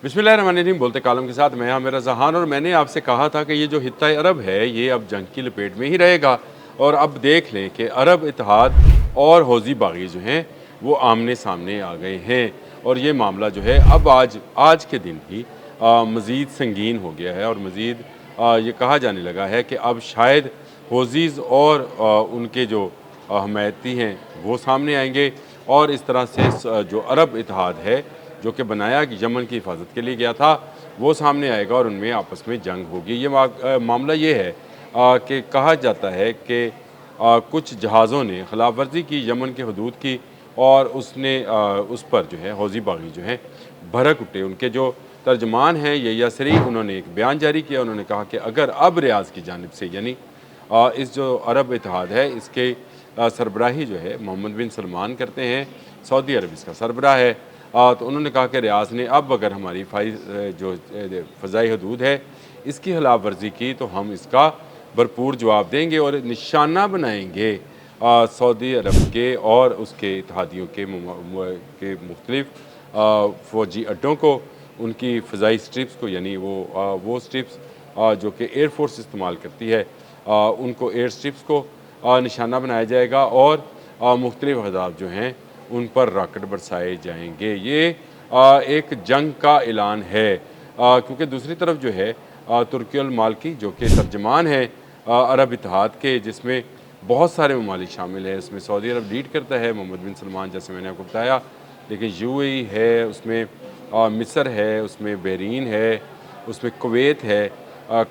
बिस्मिल्लाहिर्रहमानिर्रहीम। बोलते कालम के साथ मैं मेरा जहान। और मैंने आपसे कहा था कि ये जो हित्ता अरब है ये अब जंग की लपेट में ही रहेगा। और अब देख लें कि अरब इत्तेहाद और हौज़ी बागी जो हैं वो आमने सामने आ गए हैं। और ये मामला जो है अब आज आज के दिन ही मज़ीद संगीन हो गया है। और मज़ीद ये कहा जाने लगा है कि अब शायद हौज़ीज़ और उनके जो हमायती हैं वो सामने आएंगे। और इस तरह से जो अरब इत्तेहाद है जो कि बनाया कि यमन की हिफाजत के लिए गया था वो सामने आएगा और उनमें आपस में जंग होगी। ये मामला ये है कि कहा जाता है कि कुछ जहाज़ों ने खिलाफ वर्जी की यमन के हदूद की। और उस पर जो है हौज़ी बागी जो हैं भड़क उठे। उनके जो तर्जमान हैं ये यासरी, उन्होंने एक बयान जारी किया। उन्होंने कहा कि अगर अब रियाज़ की जानिब से यानी इस जो अरब इत्तेहाद है इसके सरबराही जो है मोहम्मद बिन सलमान करते हैं, सऊदी अरब इसका सरबराह है। तो उन्होंने कहा कि रियाज़ ने अब अगर हमारी जो फ़ज़ाई हदूद है इसकी खिलाफ वर्जी की तो हम इसका भरपूर जवाब देंगे और निशाना बनाएंगे सऊदी अरब के और उसके इत्तेहादियों के मुख्तलिफ फ़ौजी अड्डों को, उनकी फ़ज़ाई स्ट्रिप्स को, यानी वो स्ट्रिप्स जो कि एयर फोर्स इस्तेमाल करती है उनको एयर स्ट्रिप्स को निशाना बनाया जाएगा। और मुख्तलिफ अहदाफ जो हैं उन पर रॉकेट बरसाए जाएंगे। ये एक जंग का ऐलान है क्योंकि दूसरी तरफ जो है तुर्की अल माल्की जो कि तर्जमान है अरब इत्तेहाद के, जिसमें बहुत सारे ममालिक शामिल हैं। इसमें सऊदी अरब लीड करता है, मोहम्मद बिन सलमान जैसे मैंने आपको बताया, लेकिन यूएई है, उसमें मिस्र है, उसमें बहरीन है, उसमें कुवैत है,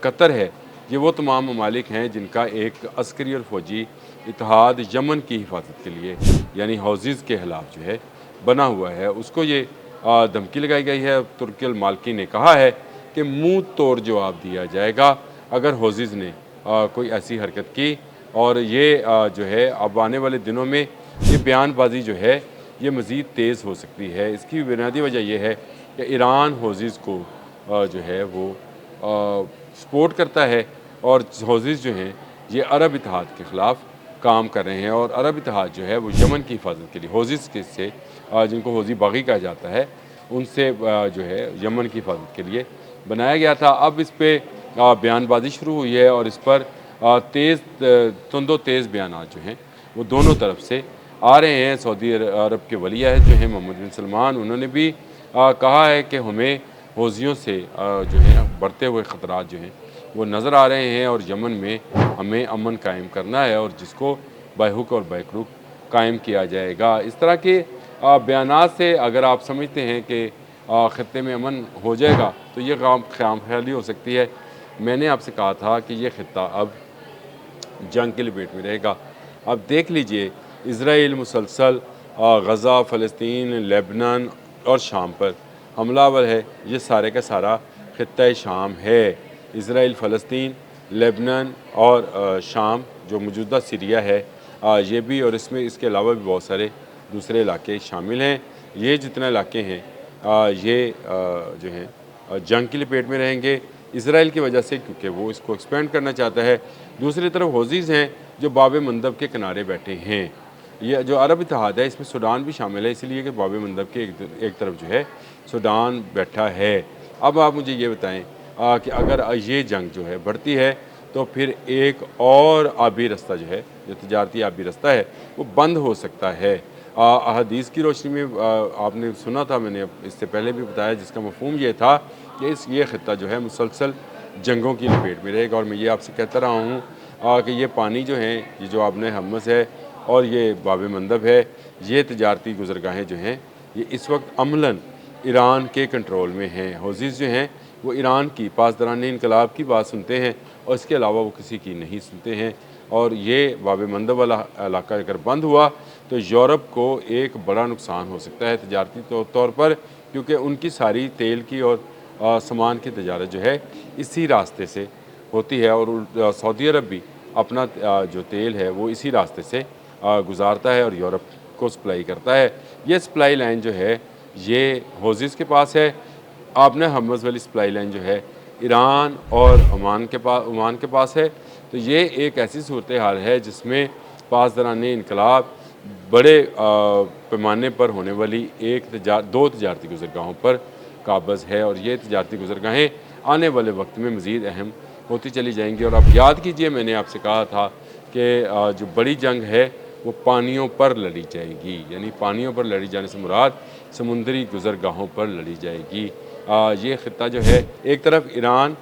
कतर है। ये वो तमाम ममालिक हैं जिनका एक अस्करी और फ़ौजी इत्तेहाद यमन की हिफाजत के लिए यानी हौज़ीज़ के खिलाफ जो है बना हुआ है। उसको ये धमकी लगाई गई है। तुर्की अल माल्की ने कहा है कि मुँह तोड़ जवाब दिया जाएगा अगर हौज़ीज़ ने कोई ऐसी हरकत की। और ये जो है अब आने वाले दिनों में ये बयानबाजी जो है ये मज़ीद तेज़ हो सकती है। इसकी बुनियादी वजह यह है कि ईरान हौज़ीज़ को जो है वो सपोर्ट करता है और हौज़ीज़ जो हैं ये अरब इत्तेहाद के ख़िलाफ़ काम कर रहे हैं। और अरब इत्तेहाद जो है वो यमन की हिफाजत के लिए हौज़ीज़ के से जिनको हौज़ी बागी कहा जाता है उनसे जो है यमन की हिफाजत के लिए बनाया गया था। अब इस पर बयानबाजी शुरू हुई है और इस पर तुंदो तेज़ बयानात जो हैं वो दोनों तरफ से आ रहे हैं। सऊदी अरब के वली अहद जो हैं मोहम्मद बिन सलमान, उन्होंने भी कहा है कि हमें हौज़ियों से जो है बढ़ते हुए ख़तरात जो हैं वो नज़र आ रहे हैं और यमन में हमें अमन कायम करना है और जिसको बाहुक और बैकरुक कायम किया जाएगा। इस तरह के बयानात से अगर आप समझते हैं कि ख़त्ते में अमन हो जाएगा तो ये ख़याम ख्याली हो सकती है। मैंने आपसे कहा था कि ये ख़ित्ता अब जंग की लपेट में रहेगा। अब देख लीजिए इज़राइल मुसलसल गज़ा, फ़लस्तीन, लेबनान और शाम पर हमलावर है। ये सारे का सारा ख़ित्ता शाम है। इज़राइल, फ़लस्तीन, लेबनान और शाम जो मौजूदा सीरिया है ये भी, और इसमें इसके अलावा भी बहुत सारे दूसरे इलाके शामिल हैं। ये जितने इलाके हैं ये जो हैं जंग की लपेट में रहेंगे इसराइल की वजह से, क्योंकि वो इसको एक्सपेंड करना चाहता है। दूसरी तरफ हौज़ीज़ हैं जो बाब मंदब के किनारे बैठे हैं। ये जो अरब इत्तेहाद है इसमें सूडान भी शामिल है, इसलिए कि बाब मंदब के एक तरफ जो है सूडान बैठा है। अब आप मुझे ये बताएं कि अगर ये जंग जो है बढ़ती है तो फिर एक और आबी रास्ता जो है, जो तजारती आबी रास्ता है, वो बंद हो सकता है। अहादीस की रोशनी में आपने सुना था, मैंने इससे पहले भी बताया, जिसका मफ़हूम ये था कि ये ख़ित्ता जो है मुसलसल जंगों की लपेट में रहेगा। और मैं ये आपसे कहता रहा हूँ कि ये पानी जो हैं, ये जो आबने हमस है और ये बाब मंदब है, ये तजारती गुज़रगाहें जो हैं ये इस वक्त अमलन ईरान के कंट्रोल में हैं। हौज़ीज़ जो हैं वो ईरान की पासदारान इनकलाब की बात सुनते हैं और इसके अलावा वो किसी की नहीं सुनते हैं। और ये बाब मंदब वाला इलाका अगर बंद हुआ तो यूरोप को एक बड़ा नुकसान हो सकता है तजारती तौर पर, क्योंकि उनकी सारी तेल की और सामान की तजारत जो है इसी रास्ते से होती है। और सऊदी अरब भी अपना जो तेल है वो इसी रास्ते से गुज़ारता है और यूरोप को सप्लाई करता है। ये सप्लाई लाइन जो है ये हौज़ीज़ के पास है। आपने हमस वाली सप्लाई लाइन जो है ईरान और ओमान के पास है। तो ये एक ऐसी सूरत हाल है जिसमें पासदारान इनकलाब बड़े पैमाने पर होने वाली दो तजारती गुज़रगाहों पर काबज़ है और ये तजारती गुज़रगाहें आने वाले वक्त में मज़ीद अहम होती चली जाएंगी। और आप याद कीजिए, मैंने आपसे कहा था कि जो बड़ी जंग है वो पानियों पर लड़ी जाएगी, यानी पानियों पर लड़ी जाने से मुराद समुंदरी गुज़रगाहों पर लड़ी जाएगी। ये ख़ित्ता जो है, एक तरफ ईरान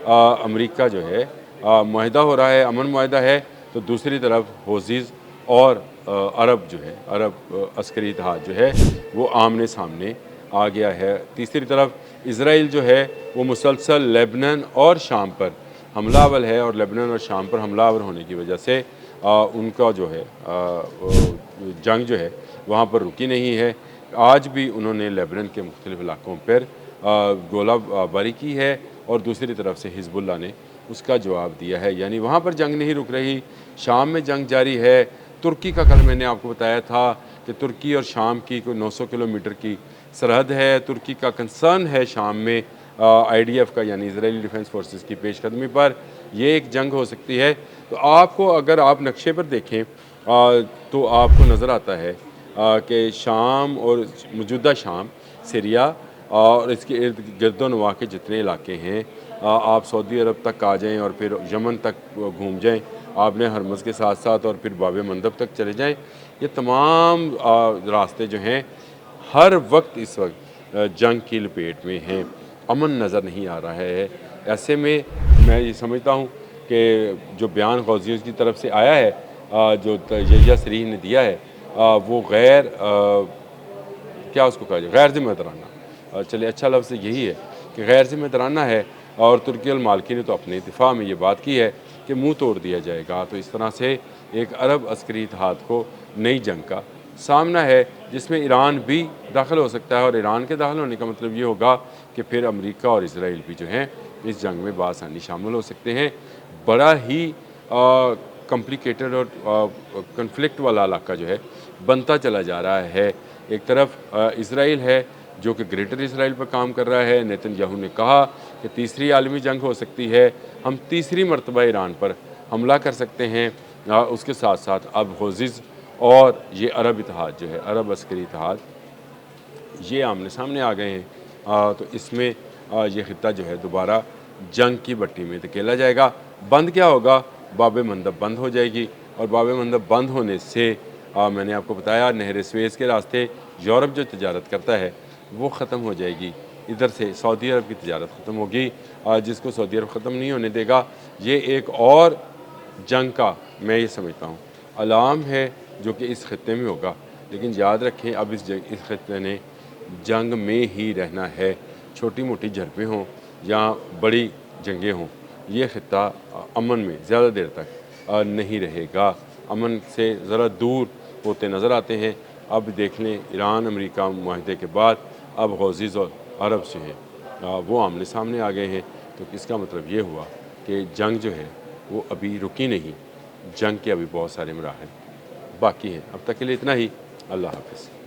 अमेरिका जो है मुआहिदा हो रहा है, अमन मुआहिदा है, तो दूसरी तरफ हौज़ीज़ और अरब जो है, अरब अस्करी इत्तेहाद जो है वो आमने सामने आ गया है। तीसरी तरफ इसराइल जो है वो मुसलसल लेबनान और शाम पर हमलावर है और लेबनान और शाम पर हमलावर होने की वजह से उनका जो है जंग जो है वहाँ पर रुकी नहीं है। आज भी उन्होंने लेबनान के मुख्तलिफ़ इलाकों पर गोलाबारी की है और दूसरी तरफ से हिजबुल्लाह ने उसका जवाब दिया है, यानी वहाँ पर जंग नहीं रुक रही, शाम में जंग जारी है। तुर्की का कल मैंने आपको बताया था कि तुर्की और शाम की कोई 900 किलोमीटर की सरहद है। तुर्की का कंसर्न है शाम में IDF का, यानी इजरायली डिफेंस फोर्सेस की पेशकदमी पर ये एक जंग हो सकती है। तो आपको अगर आप नक्शे पर देखें तो आपको नज़र आता है कि शाम और मौजूदा शाम, सीरिया और इसके इर्द गिरदोनवा के जितने इलाके हैं, आप सऊदी अरब तक आ जाएं और फिर यमन तक घूम जाएं, आपने हरमज़ के साथ साथ और फिर बाब मंदब तक चले जाएं, ये तमाम रास्ते जो हैं हर वक्त इस वक्त जंग की लपेट में हैं, अमन नज़र नहीं आ रहा है। ऐसे में मैं ये समझता हूँ कि जो बयान गौज़ियों की तरफ से आया है, जो यहिया सरीह ने दिया है, वो गैर क्या उसको कहा जाए, गैर ज़िम्मेदाराना, चलिए अच्छा लफ्ज़ यही है कि गैर ज़िम्मेदाराना है। और तुर्की और मालकी ने तो अपने इत्तिफ़ाक़ में ये बात की है कि मुंह तोड़ दिया जाएगा। तो इस तरह से एक अरब अस्करी इत्तेहाद को नई जंग का सामना है, जिसमें ईरान भी दाखिल हो सकता है। और ईरान के दाखिल होने का मतलब ये होगा कि फिर अमेरिका और इसराइल भी जो हैं इस जंग में बासानी शामिल हो सकते हैं। बड़ा ही कॉम्प्लिकेटेड और कन्फ्लिक्ट वाला इलाका जो है बनता चला जा रहा है। एक तरफ इसराइल है जो कि ग्रेटर इसराइल पर काम कर रहा है। नेतन्याहू ने कहा कि तीसरी आलमी जंग हो सकती है, हम तीसरी मरतबा ईरान पर हमला कर सकते हैं। उसके साथ साथ अब हौज़ीज़ और ये अरब इत्तेहाद जो है, अरब अस्करी इत्तेहाद, ये आमने सामने आ गए हैं। तो इसमें ये ख़ित्ता जो है दोबारा जंग की भट्टी में धकेला जाएगा। बंद क्या होगा, बाब मंदब बंद हो जाएगी और बाब मंदब बंद होने से मैंने आपको बताया नहर स्वेज़ के रास्ते यूरोप जो तजारत करता है वो ख़त्म हो जाएगी। इधर से सऊदी अरब की तजारत ख़त्म होगी, जिसको सऊदी अरब ख़त्म नहीं होने देगा। ये एक और जंग का मैं ये समझता हूँ अलार्म है जो कि इस ख़त्ते में होगा। लेकिन याद रखें, अब इस ख़त्ते ने जंग में ही रहना है, छोटी मोटी झड़पें हों या बड़ी जंगें हों, ये ख़ित्ता अमन में ज़्यादा देर तक नहीं रहेगा। अमन से ज़रा दूर होते नज़र आते हैं। अब देख लें, ईरान अमेरिका मुआहदे के बाद अब हौज़ीज़ और अरब जो हैं वो आमने सामने आ गए हैं। तो इसका मतलब ये हुआ कि जंग जो है वो अभी रुकी नहीं, जंग के अभी बहुत सारे मराहल बाकी हैं। अब तक के लिए इतना ही। अल्लाह हाफ़िज़।